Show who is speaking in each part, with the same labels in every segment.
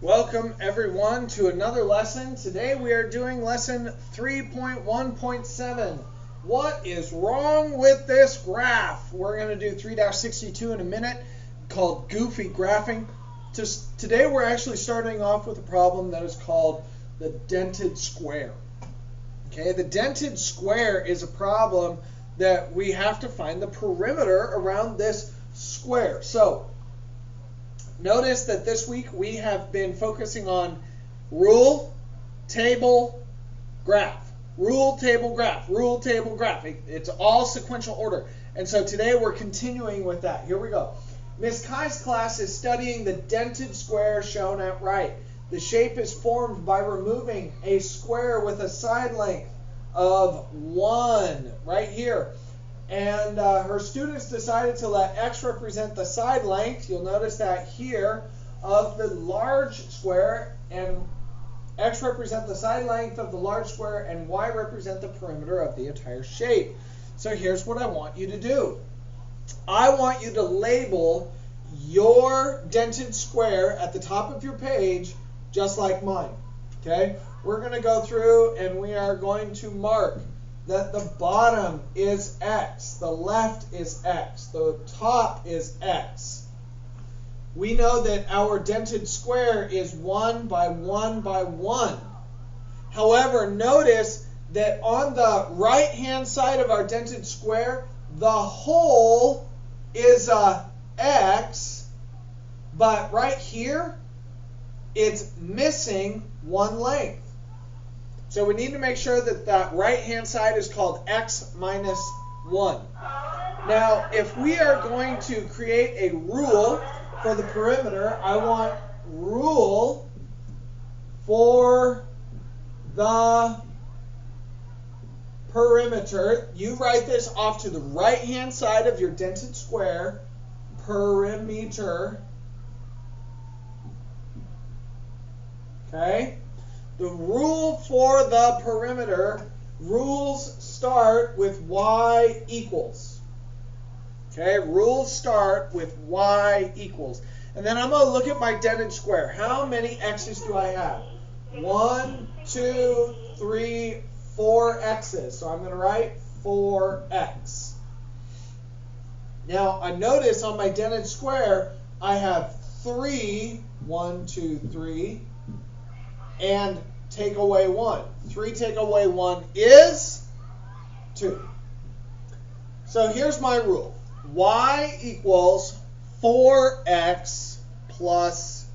Speaker 1: Welcome everyone to another lesson. Today we are doing lesson 3.1.7. What is wrong with this graph? We're going to do 3-62 in a minute, called goofy graphing. Today we're actually starting off with a problem that is called the dented square. Okay, the dented square is a problem that we have to find the perimeter around this square. So notice that this week we have been focusing on rule, table, graph. Rule, table, graph. Rule, table, graph. It's all sequential order. And so today we're continuing with that. Here we go. Miss Kai's class is studying the dented square shown at right. The shape is formed by removing a square with a side length of 1 right here. And her students decided to let x represent the side length, you'll notice that here, of the large square, and x represent the side length of the large square, and y represent the perimeter of the entire shape. So here's what I want you to do. I want you to label your dented square at the top of your page just like mine. Okay? We're going to go through and we are going to mark that the bottom is x, the left is x, the top is x. We know that our dented square is 1 by 1 by 1. However, notice that on the right-hand side of our dented square, the whole is x, but right here, it's missing one length. So we need to make sure that that right-hand side is called x minus 1. Now, if we are going to create a rule for the perimeter, I want rule for the perimeter. You write this off to the right-hand side of your dented square, perimeter. Okay? The rule for the perimeter, rules start with y equals. Okay, rules start with y equals. And then I'm going to look at my dented square. How many x's do I have? 1, 2, 3, 4 x's. So I'm going to write 4x. Now, I notice on my dented square, I have 3, 1, 2, 3, and take away 1. 3 take away 1 is 2. So here's my rule. Y equals 4x plus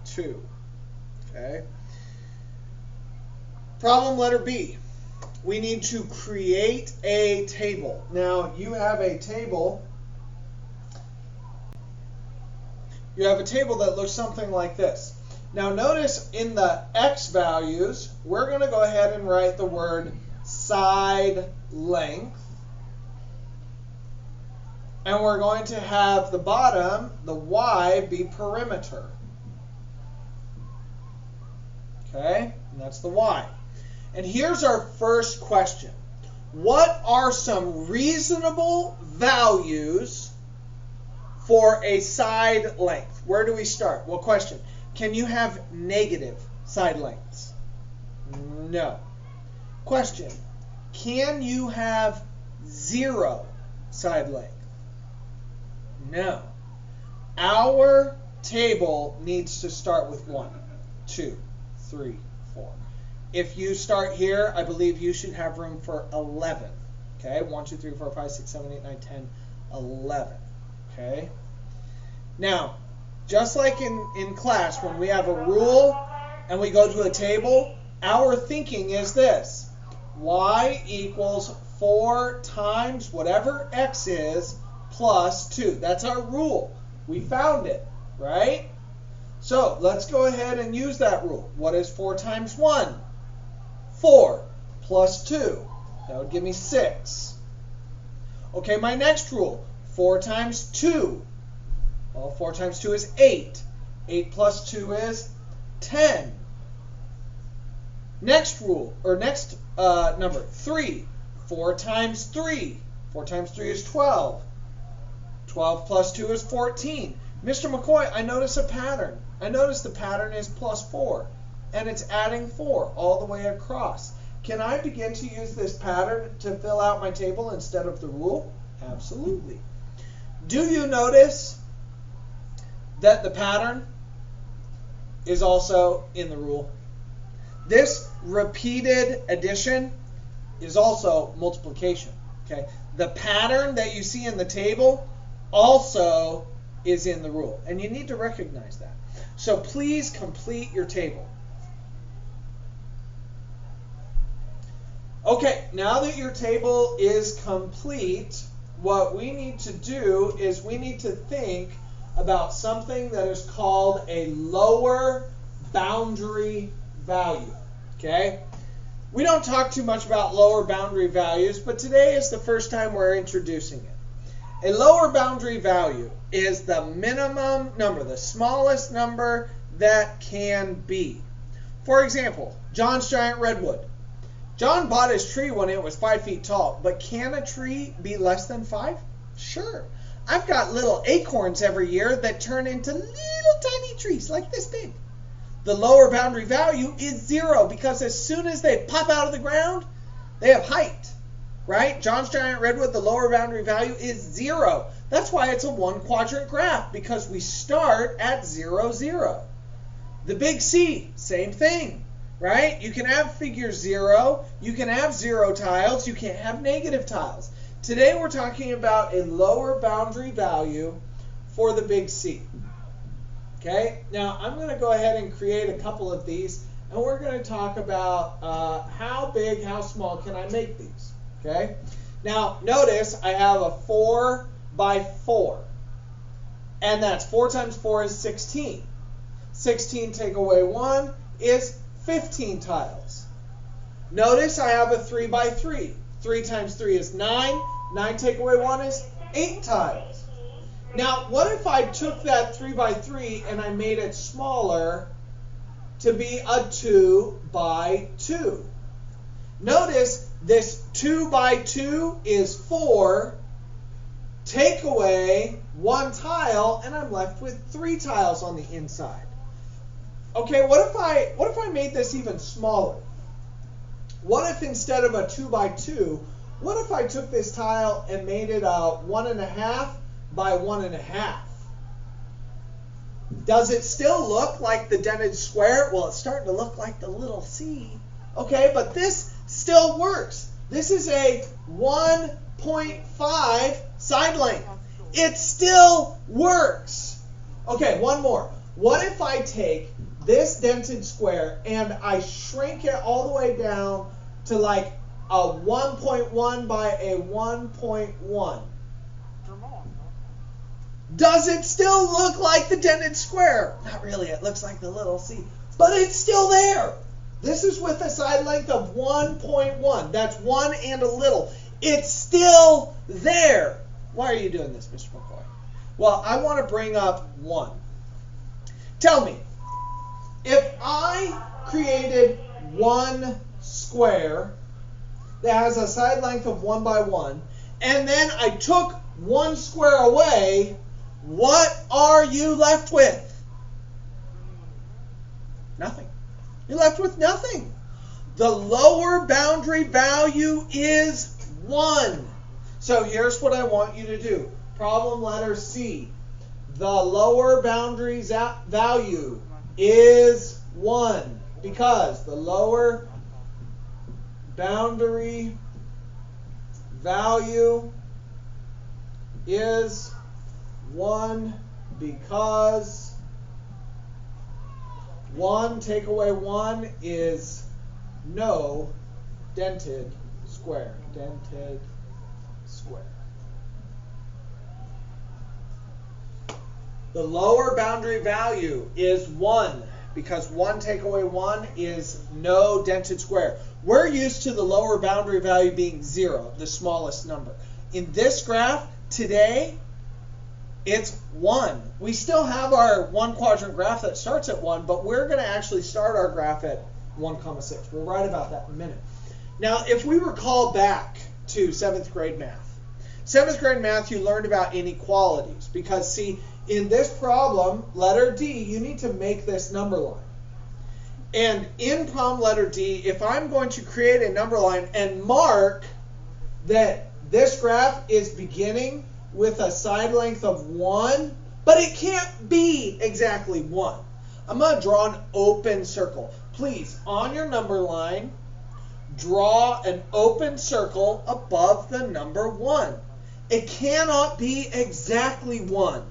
Speaker 1: 2. Okay. Problem letter B. We need to create a table. Now you have a table. You have a table that looks something like this. Now notice in the x values, we're going to go ahead and write the word side length. And we're going to have the bottom, the y, be perimeter. Okay, and that's the y. And here's our first question. What are some reasonable values for a side length? Where do we start? What question? Can you have negative side lengths? No. Question. Can you have 0 side length? No. Our table needs to start with 1, 2, 3, 4. If you start here, I believe you should have room for 11. Okay? 1, 2, 3, 4, 5, 6, 7, 8, 9, 10, 11. Okay? Now, just like in class, when we have a rule and we go to a table, our thinking is this. Y equals 4 times whatever x is plus 2. That's our rule. We found it, right? So let's go ahead and use that rule. What is 4 times 1? 4 plus 2. That would give me 6. Okay, my next rule. 4 times 2. Well, 4 times 2 is 8. 8 plus 2 is 10. Next rule, or next number, 3. 4 times 3. 4 times 3 is 12. 12 plus 2 is 14. Mr. McCoy, I notice a pattern. I notice the pattern is +4, and it's adding 4 all the way across. Can I begin to use this pattern to fill out my table instead of the rule? Absolutely. Do you notice that the pattern is also in the rule? This repeated addition is also multiplication. Okay? The pattern that you see in the table also is in the rule, and you need to recognize that. So please complete your table. Okay, now that your table is complete, what we need to do is we need to think about something that is called a lower boundary value. Okay? We don't talk too much about lower boundary values, but today is the first time we're introducing it. A lower boundary value is the minimum number, the smallest number that can be. For example, John's giant redwood. John bought his tree when it was 5 feet tall, but can a tree be less than 5? Sure. I've got little acorns every year that turn into little tiny trees like this big. The lower boundary value is 0 because as soon as they pop out of the ground, they have height, right? John's giant redwood, the lower boundary value is 0. That's why it's a 1-quadrant graph, because we start at 0, 0. The big C, same thing. Right? You can have figure 0, you can have 0 tiles, you can't have negative tiles. Today we're talking about a lower boundary value for the big C. Okay? Now I'm going to go ahead and create a couple of these, and we're going to talk about how big, how small can I make these. Okay? Now notice I have a 4 by 4, and that's 4 times 4 is 16. 16 take away 1 is 15 tiles. Notice I have a 3 by 3. 3 times 3 is 9. 9 take away 1 is 8 tiles. Now, what if I took that 3 by 3 and I made it smaller to be a 2 by 2? Notice this 2 by 2 is 4. Take away 1 tile, and I'm left with 3 tiles on the inside. Okay, what if I made this even smaller? What if instead of a 2 by 2, what if I took this tile and made it a 1.5 by 1.5? Does it still look like the dented square? Well, it's starting to look like the little C. Okay, but this still works. This is a 1.5 side length. It still works. Okay, one more. What if I take this dented square and I shrink it all the way down to like a 1.1 by a 1.1? Does it still look like the dented square? Not really. It looks like the little C, but it's still there. This is with a side length of 1.1. That's 1 and a little. It's still there. Why are you doing this, Mr. McCoy? Well, I want to bring up 1. Tell me, if I created one square that has a side length of 1 by 1, and then I took one square away, what are you left with? Nothing. You're left with nothing. The lower boundary value is 1. So here's what I want you to do. Problem letter C. The lower boundary value is 1 because the lower boundary value is 1 because 1 take away 1 is no dented square. Dented square. The lower boundary value is 1 because 1 take away 1 is no dented square. We're used to the lower boundary value being 0, the smallest number. In this graph today, it's 1. We still have our 1 quadrant graph that starts at 1, but we're going to actually start our graph at 1,6. We'll write about that in a minute. Now, if we recall back to 7th grade math, 7th grade math, you learned about inequalities because, see, In this problem, letter D, you need to make this number line. And in problem letter D, if I'm going to create a number line and mark that this graph is beginning with a side length of 1, but it can't be exactly 1. I'm going to draw an open circle. Please, on your number line, draw an open circle above the number 1. It cannot be exactly 1,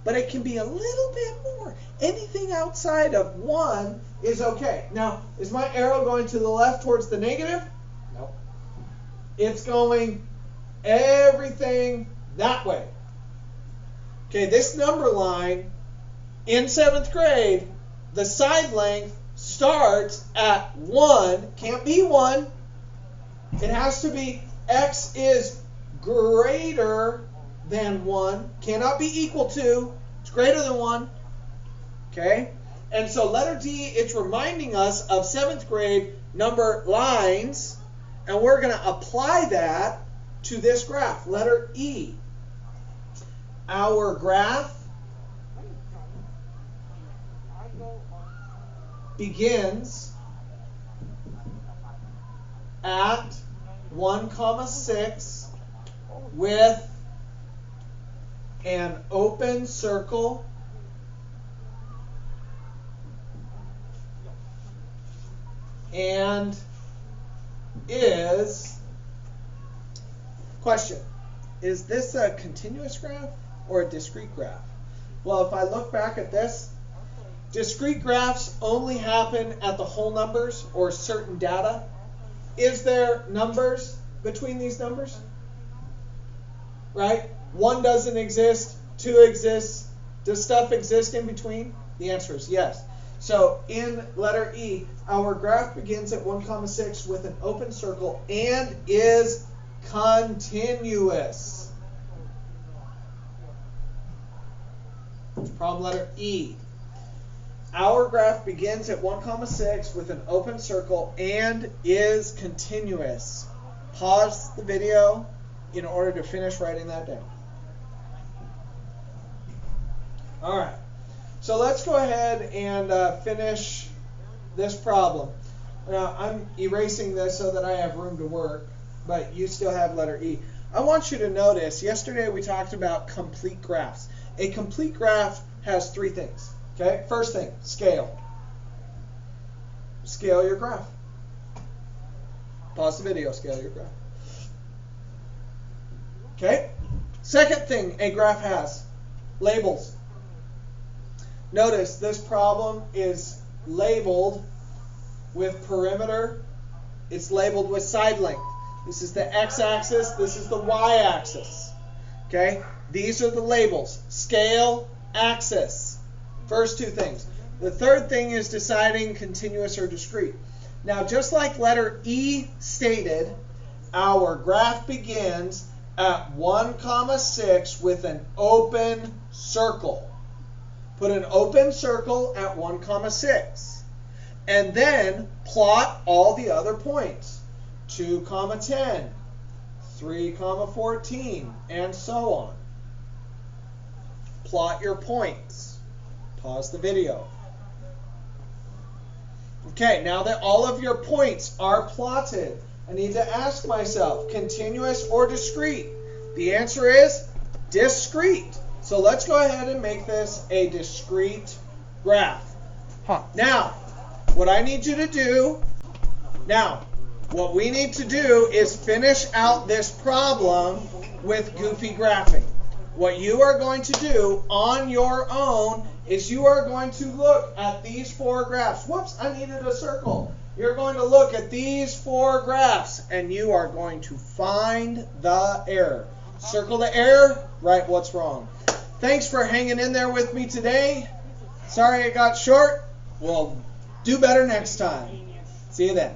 Speaker 1: but it can be a little bit more. Anything outside of 1 is okay. Now, is my arrow going to the left towards the negative? No. It's going everything that way. Okay, this number line in 7th grade, the side length starts at 1. Can't be 1. It has to be x is greater than 1. Cannot be equal to. It's greater than 1. Okay? And so letter D, it's reminding us of 7th grade number lines, and we're going to apply that to this graph, letter E. Our graph begins at 1,6 with an open circle and is, question, is this a continuous graph or a discrete graph? Well, if I look back at this, discrete graphs only happen at the whole numbers or certain data. Is there numbers between these numbers? Right? 1 doesn't exist, 2 exists. Does stuff exist in between? The answer is yes. So in letter E, our graph begins at 1,6 with an open circle and is continuous. Problem letter E. Our graph begins at 1,6 with an open circle and is continuous. Pause the video in order to finish writing that down. All right. So let's go ahead and finish this problem. Now, I'm erasing this so that I have room to work, but you still have letter E. I want you to notice, yesterday we talked about complete graphs. A complete graph has 3 things. Okay, first thing, scale. Scale your graph. Pause the video, scale your graph. Okay, second thing a graph has, labels. Notice this problem is labeled with perimeter. It's labeled with side length. This is the x-axis, this is the y-axis. Okay, these are the labels, scale, axis. First 2 things. The third thing is deciding continuous or discrete. Now, just like letter E stated, our graph begins at 1,6 with an open circle. Put an open circle at 1,6. And then plot all the other points. 2,10, 3,14, and so on. Plot your points. Pause the video. Okay, now that all of your points are plotted, I need to ask myself, continuous or discrete? The answer is discrete. So let's go ahead and make this a discrete graph. Now, what I need you to do, what we need to do is finish out this problem with goofy graphing. What you are going to do on your own is you are going to look at these 4 graphs. Whoops, I needed a circle. You're going to look at these 4 graphs and you are going to find the error. Circle the error, write what's wrong. Thanks for hanging in there with me today. Sorry it got short. We'll do better next time. See you then.